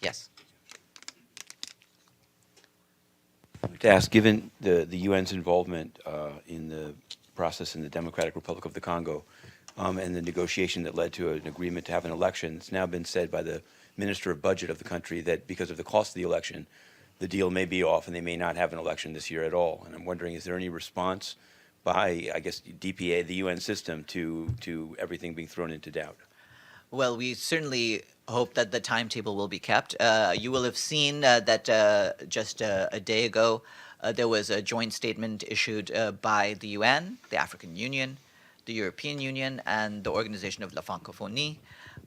Yes. To ask, given the UN's involvement in the process in the Democratic Republic of the Congo and the negotiation that led to an agreement to have an election, it's now been said by the Minister of Budget of the country that because of the cost of the election, the deal may be off and they may not have an election this year at all. And I'm wondering, is there any response by, I guess, DPA, the UN system, to everything being thrown into doubt? Well, we certainly hope that the timetable will be kept. You will have seen that just a day ago, there was a joint statement issued by the UN, the African Union, the European Union, and the Organization of la Francophonie,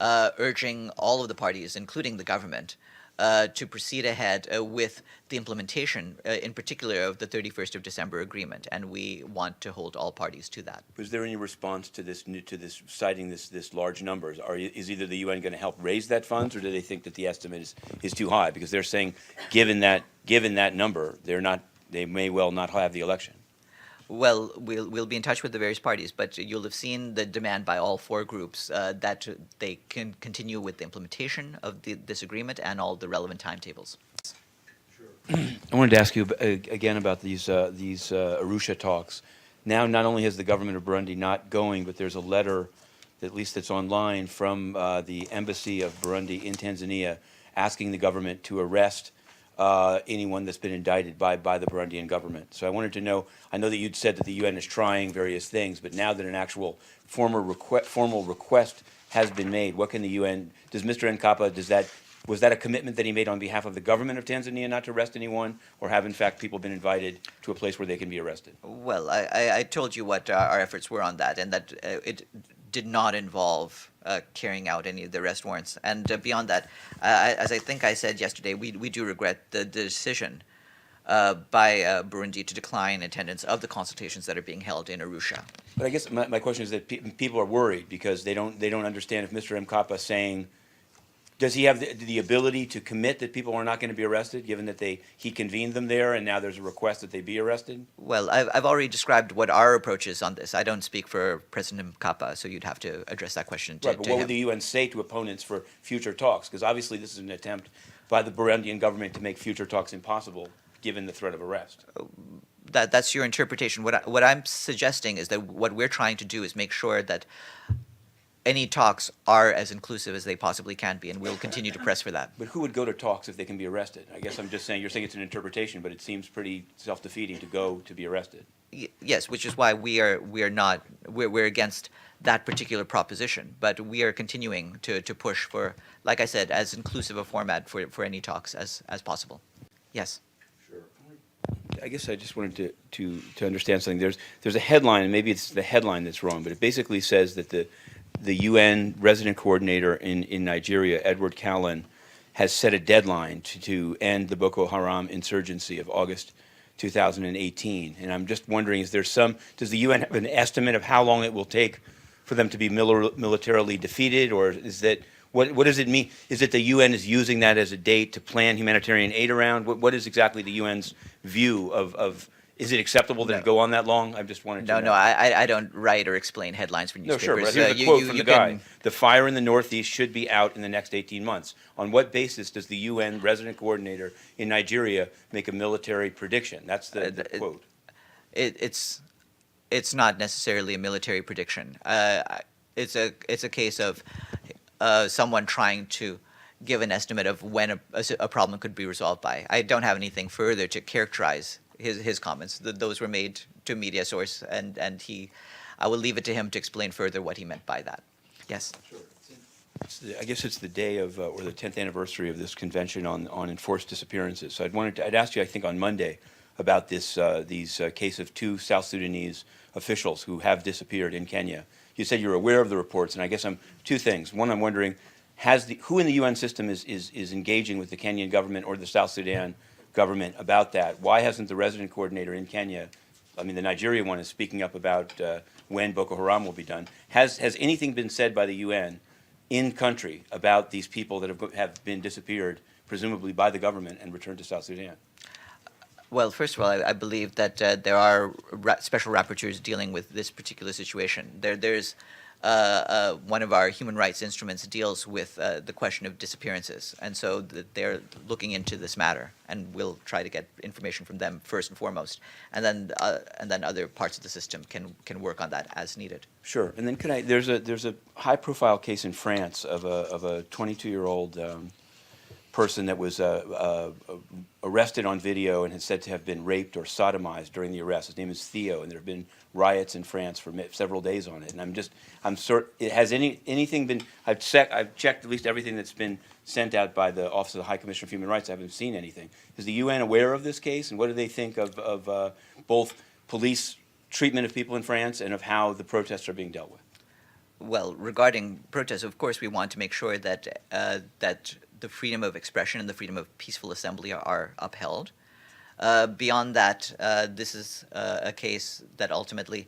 urging all of the parties, including the government, to proceed ahead with the implementation, in particular, of the 31st of December agreement, and we want to hold all parties to that. Was there any response to this citing this large numbers? Is either the UN going to help raise that funds, or do they think that the estimate is too high? Because they're saying, given that number, they may well not have the election. Well, we'll be in touch with the various parties, but you'll have seen the demand by all four groups that they can continue with the implementation of this agreement and all the relevant timetables. I wanted to ask you again about these Arusha talks. Now, not only has the government of Burundi not going, but there's a letter, at least that's online, from the embassy of Burundi in Tanzania asking the government to arrest anyone that's been indicted by the Burundian government. So I wanted to know, I know that you'd said that the UN is trying various things, but now that an actual formal request has been made, what can the UN, does Mr. Nkapa, was that a commitment that he made on behalf of the government of Tanzania not to arrest anyone, or have in fact people been invited to a place where they can be arrested? Well, I told you what our efforts were on that, and that it did not involve carrying out any of the arrest warrants. And beyond that, as I think I said yesterday, we do regret the decision by Burundi to decline attendance of the consultations that are being held in Arusha. But I guess my question is that people are worried because they don't understand if Mr. Nkapa saying, does he have the ability to commit that people are not going to be arrested, given that he convened them there and now there's a request that they be arrested? Well, I've already described what our approach is on this. I don't speak for President Mkapa, so you'd have to address that question to Right, but what would the UN say to opponents for future talks? Because obviously this is an attempt by the Burundian government to make future talks impossible, given the threat of arrest. That's your interpretation. What I'm suggesting is that what we're trying to do is make sure that any talks are as inclusive as they possibly can be, and we'll continue to press for that. But who would go to talks if they can be arrested? I guess I'm just saying, you're saying it's an interpretation, but it seems pretty self-defeating to go to be arrested. Yes, which is why we're against that particular proposition, but we are continuing to push for, like I said, as inclusive a format for any talks as possible. Yes. Sure. I guess I just wanted to understand something. There's a headline, and maybe it's the headline that's wrong, but it basically says that the UN resident coordinator in Nigeria, Edward Callan, has set a deadline to end the Boko Haram insurgency of August 2018. And I'm just wondering, does the UN have an estimate of how long it will take for them to be militarily defeated, or is that, what does it mean? Is it the UN is using that as a date to plan humanitarian aid around? What is exactly the UN's view of is it acceptable that it go on that long? I just wanted to know. No, I don't write or explain headlines for newspapers. No, sure, but here's a quote from the guy. The fire in the Northeast should be out in the next 18 months. On what basis does the UN resident coordinator in Nigeria make a military prediction? That's the quote. It's not necessarily a military prediction. It's a case of someone trying to give an estimate of when a problem could be resolved by. I don't have anything further to characterize his comments. Those were made to a media source, and I will leave it to him to explain further what he meant by that. Yes. Sure. I guess it's the day of, or the 10th anniversary of this convention on enforced disappearances. So I'd asked you, I think, on Monday about these case of two South Sudanese officials who have disappeared in Kenya. You said you're aware of the reports, and I guess two things. One, I'm wondering, who in the UN system is engaging with the Kenyan government or the South Sudan government about that? Why hasn't the resident coordinator in Kenya, I mean the Nigeria one is speaking up about when Boko Haram will be done. Has anything been said by the UN in country about these people that have been disappeared, presumably by the government, and returned to South Sudan? Well, first of all, I believe that there are special rapporteurs dealing with this particular situation. There's one of our human rights instruments deals with the question of disappearances, and so they're looking into this matter, and we'll try to get information from them first and foremost, and then other parts of the system can work on that as needed. Sure. And then there's a high-profile case in France of a 22-year-old person that was arrested on video and is said to have been raped or sodomized during the arrest. His name is Theo, and there have been riots in France for several days on it. And has anything been? I've checked at least everything that's been sent out by the Office of the High Commissioner of Human Rights. I haven't seen anything. Is the UN aware of this case, and what do they think of both police treatment of people in France and of how the protests are being dealt with? Well, regarding protests, of course, we want to make sure that that the freedom of expression and the freedom of peaceful assembly are upheld. Beyond that, this is a case that ultimately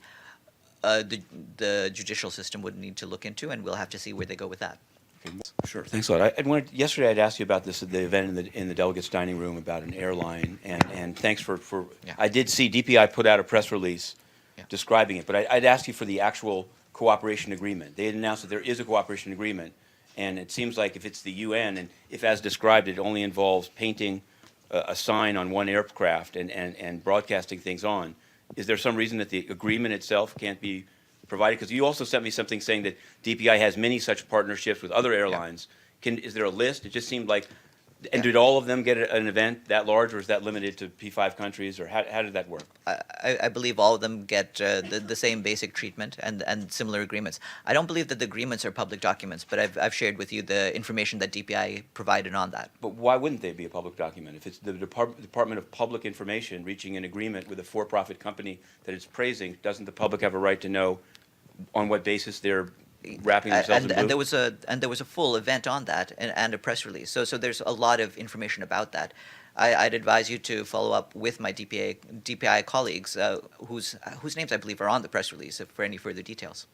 the judicial system would need to look into, and we'll have to see where they go with that. Okay, sure. Thanks a lot. Yesterday I'd asked you about this at the event in the delegates' dining room about an airline, and thanks for Yeah. I did see DPI put out a press release Yeah. describing it, but I'd asked you for the actual cooperation agreement. They had announced that there is a cooperation agreement, and it seems like if it's the UN, and if as described it only involves painting a sign on one aircraft and broadcasting things on, is there some reason that the agreement itself can't be provided? Because you also sent me something saying that DPI has many such partnerships with other airlines. Is there a list? It just seemed like, and did all of them get an event that large, or is that limited to P5 countries, or how did that work? I believe all of them get the same basic treatment and similar agreements. I don't believe that the agreements are public documents, but I've shared with you the information that DPI provided on that. But why wouldn't they be a public document? If it's the Department of Public Information reaching an agreement with a for-profit company that it's praising, doesn't the public have a right to know on what basis they're wrapping themselves in blue? And there was a full event on that and a press release. So there's a lot of information about that. I'd advise you to follow up with my DPI colleagues, whose names I believe are on the press release for any further details.